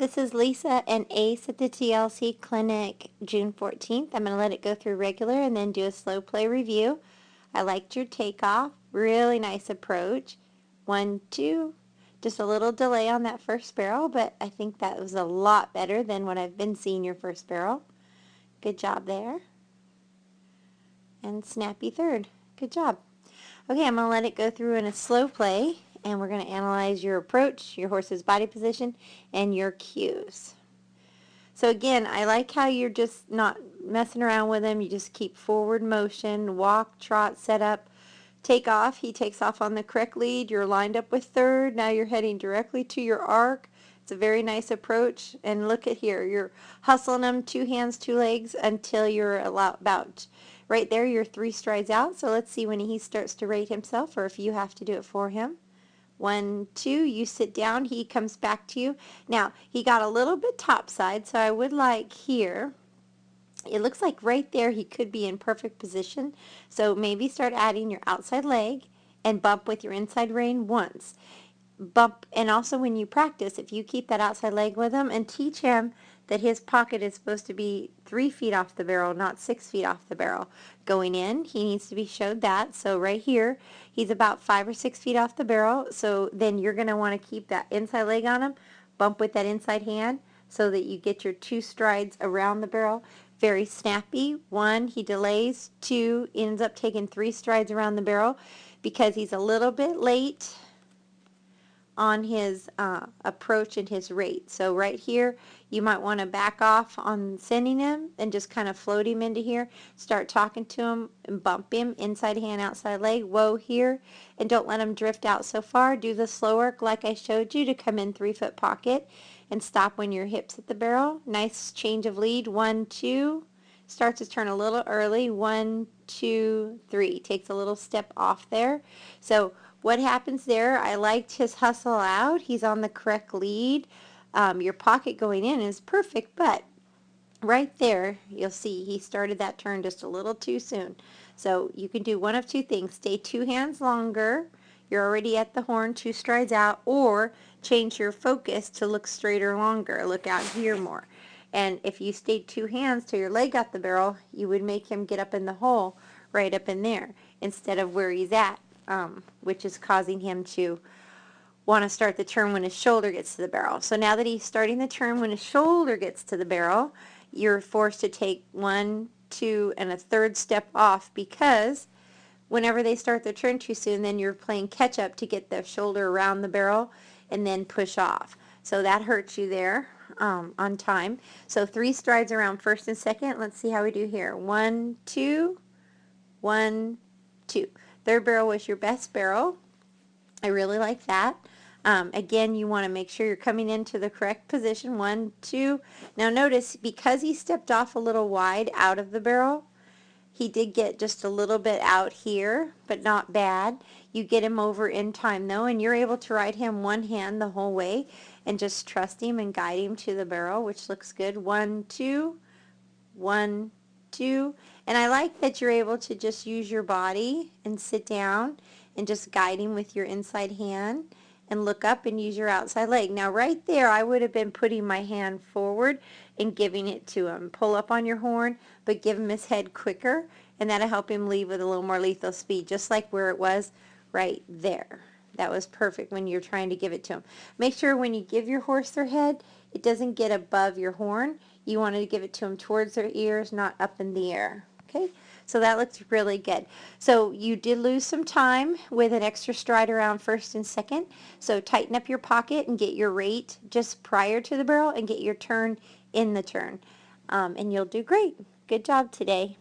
This is Lisa and Ace at the TLC Clinic, June 14th. I'm going to let it go through regular and then do a slow play review. I liked your takeoff. Really nice approach. 1, 2. Just a little delay on that first barrel, but I think that was a lot better than what I've been seeing your first barrel. Good job there. And snappy third. Good job. Okay, I'm going to let it go through in a slow play, and we're going to analyze your approach, your horse's body position, and your cues. So again, I like how you're just not messing around with him. You just keep forward motion, walk, trot, set up, take off. He takes off on the correct lead. You're lined up with third. Now you're heading directly to your arc. It's a very nice approach. And look at here. You're hustling him 2 hands, 2 legs until you're about right there. You're 3 strides out. So let's see when he starts to rate himself or if you have to do it for him. 1, 2, you sit down, he comes back to you. Now, he got a little bit topside, so I would like here, it looks like right there he could be in perfect position. So maybe start adding your outside leg and bump with your inside rein once. Bump, and also when you practice, if you keep that outside leg with him and teach him that his pocket is supposed to be 3 feet off the barrel, not 6 feet off the barrel. Going in, he needs to be showed that. So right here, he's about 5 or 6 feet off the barrel. So then you're going to want to keep that inside leg on him, bump with that inside hand so that you get your 2 strides around the barrel. Very snappy. 1, he delays. 2, ends up taking 3 strides around the barrel because he's a little bit late on his approach and his rate. So right here, you might want to back off on sending him and just kind of float him into here. Start talking to him and bump him, inside hand, outside leg, whoa here, and don't let him drift out so far. Do the slow work like I showed you to come in 3-foot pocket and stop when your hips hit the barrel. Nice change of lead. 1, 2. Starts his turn a little early. 1, 2, 3. Takes a little step off there. So what happens there, I liked his hustle out. He's on the correct lead. Your pocket going in is perfect, but right there, you'll see he started that turn just a little too soon. So you can do one of 2 things. Stay 2 hands longer. You're already at the horn, 2 strides out, or change your focus to look straighter longer. Look out here more. And if you stayed 2 hands till your leg got the barrel, you would make him get up in the hole right up in there instead of where he's at. Which is causing him to want to start the turn when his shoulder gets to the barrel. So now that he's starting the turn when his shoulder gets to the barrel, you're forced to take 1, 2, and a 3rd step off because whenever they start their turn too soon, then you're playing catch up to get the shoulder around the barrel and then push off. So that hurts you there on time. So 3 strides around first and second. Let's see how we do here. 1, 2, 1, 2. 3rd barrel was your best barrel. I really like that. Again, you want to make sure you're coming into the correct position. 1, 2. Now notice, because he stepped off a little wide out of the barrel, he did get just a little bit out here, but not bad. You get him over in time though, and you're able to ride him 1 hand the whole way and just trust him and guide him to the barrel, which looks good. 1, 2, 1, 2. And I like that you're able to just use your body and sit down and just guide him with your inside hand and look up and use your outside leg. Now right there, I would have been putting my hand forward and giving it to him. Pull up on your horn, but give him his head quicker, and that'll help him leave with a little more lethal speed, just like where it was right there. That was perfect when you're trying to give it to him. Make sure when you give your horse their head, it doesn't get above your horn. You want to give it to them towards their ears, not up in the air. Okay, so that looks really good. So you did lose some time with an extra stride around first and second. So tighten up your pocket and get your rate just prior to the barrel and get your turn in the turn. And you'll do great. Good job today.